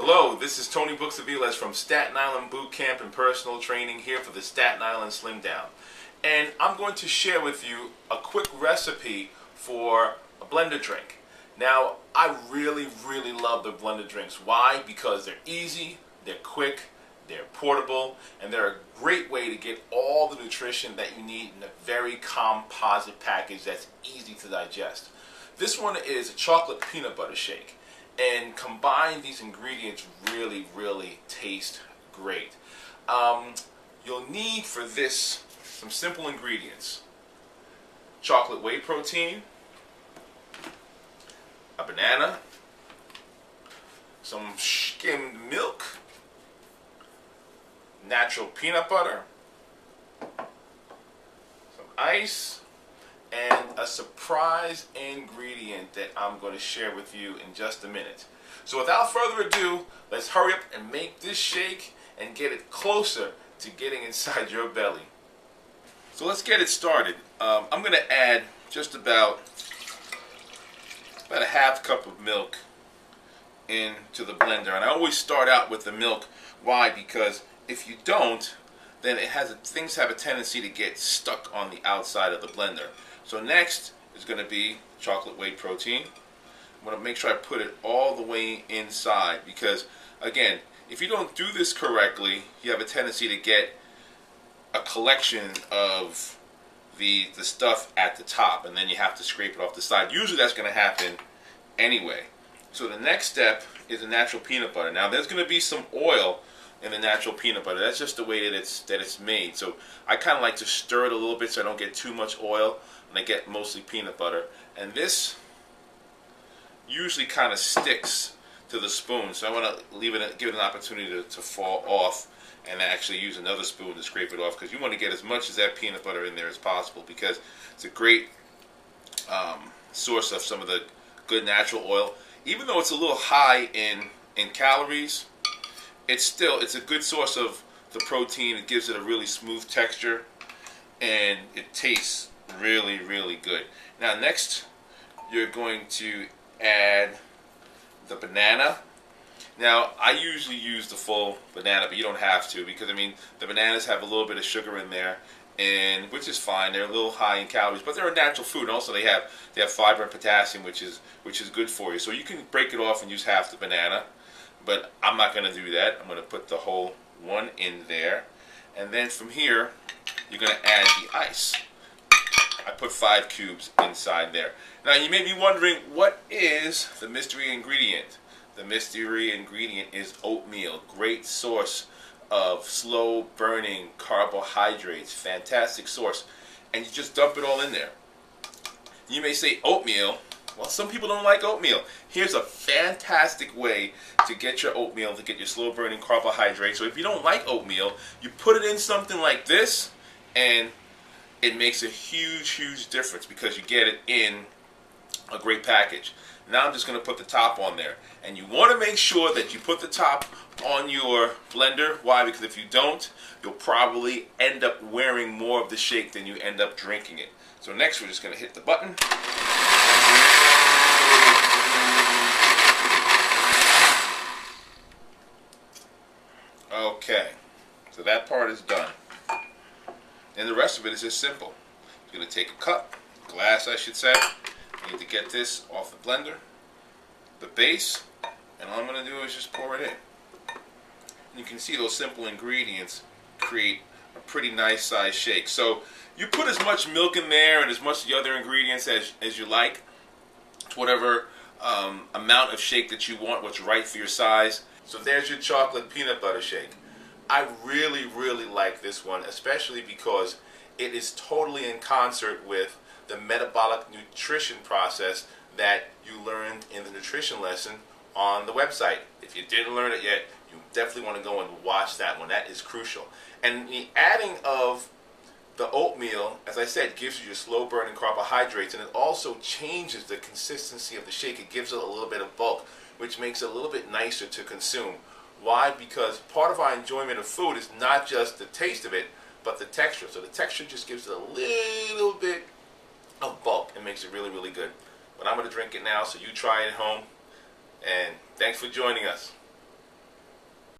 Hello, this is Tony Buxaviles from Staten Island Boot Camp and Personal Training here for the Staten Island Slim Down. And I'm going to share with you a quick recipe for a blender drink. Now, I really love the blender drinks. Why? Because they're easy, they're quick, they're portable, and they're a great way to get all the nutrition that you need in a very composite package that's easy to digest. This one is a chocolate peanut butter shake. And combine these ingredients really taste great. You'll need for this some simple ingredients: chocolate whey protein, a banana, some skimmed milk, natural peanut butter, some ice, and a surprise ingredient that I'm going to share with you in just a minute. So without further ado, let's hurry up and make this shake and get it closer to getting inside your belly. So let's get it started. I'm going to add just about a half cup of milk into the blender. And I always start out with the milk. Why? Because if you don't, then things have a tendency to get stuck on the outside of the blender. So next is going to be chocolate whey protein. I'm going to make sure I put it all the way inside because, again, if you don't do this correctly, you have a tendency to get a collection of the stuff at the top, and then you have to scrape it off the side. Usually that's going to happen anyway. So the next step is the natural peanut butter. Now there's going to be some oil in the natural peanut butter. That's just the way that it's made. So I kind of like to stir it a little bit so I don't get too much oil, and I get mostly peanut butter. And this usually kind of sticks to the spoon, so I want to give it an opportunity to fall off, and actually use another spoon to scrape it off, because you want to get as much of that peanut butter in there as possible, because it's a great source of some of the good natural oil. Even though it's a little high in calories, it's a good source of the protein. It gives it a really smooth texture, and it tastes really good. Now next, you're going to add the banana. Now I usually use the full banana, but you don't have to, because I mean the bananas have a little bit of sugar in there, and which is fine. They're a little high in calories, but they're a natural food. And also they have fiber and potassium, which is good for you. So you can break it off and use half the banana. But I'm not going to do that. I'm going to put the whole one in there. And then from here, you're going to add the ice. I put 5 cubes inside there. Now you may be wondering, what is the mystery ingredient? The mystery ingredient is oatmeal. Great source of slow burning carbohydrates. Fantastic source. And you just dump it all in there. You may say, oatmeal? Well, some people don't like oatmeal. Here's a fantastic way to get your oatmeal, to get your slow-burning carbohydrates. So if you don't like oatmeal, you put it in something like this, and it makes a huge difference because you get it in a great package. Now I'm just going to put the top on there. And you want to make sure that you put the top on your blender. Why? Because if you don't, you'll probably end up wearing more of the shake than you end up drinking it. So next we're just going to hit the button. Okay, so that part is done. And the rest of it is just simple. You're going to take a cup, glass I should say. You need to get this off the blender, the base, and all I'm going to do is just pour it in. And you can see those simple ingredients create a pretty nice size shake. So you put as much milk in there and as much of the other ingredients as you like, to whatever amount of shake that you want, what's right for your size. So there's your chocolate peanut butter shake. I really like this one, especially because it is totally in concert with the metabolic nutrition process that you learned in the nutrition lesson on the website. If you didn't learn it yet, you definitely want to go and watch that one. That is crucial. And the adding of the oatmeal, as I said, gives you your slow burning carbohydrates, and it also changes the consistency of the shake. It gives it a little bit of bulk, which makes it a little bit nicer to consume. Why? Because part of our enjoyment of food is not just the taste of it, but the texture. So the texture just gives it a little bit of bulk and makes it really good. But I'm going to drink it now, so you try it at home. And thanks for joining us.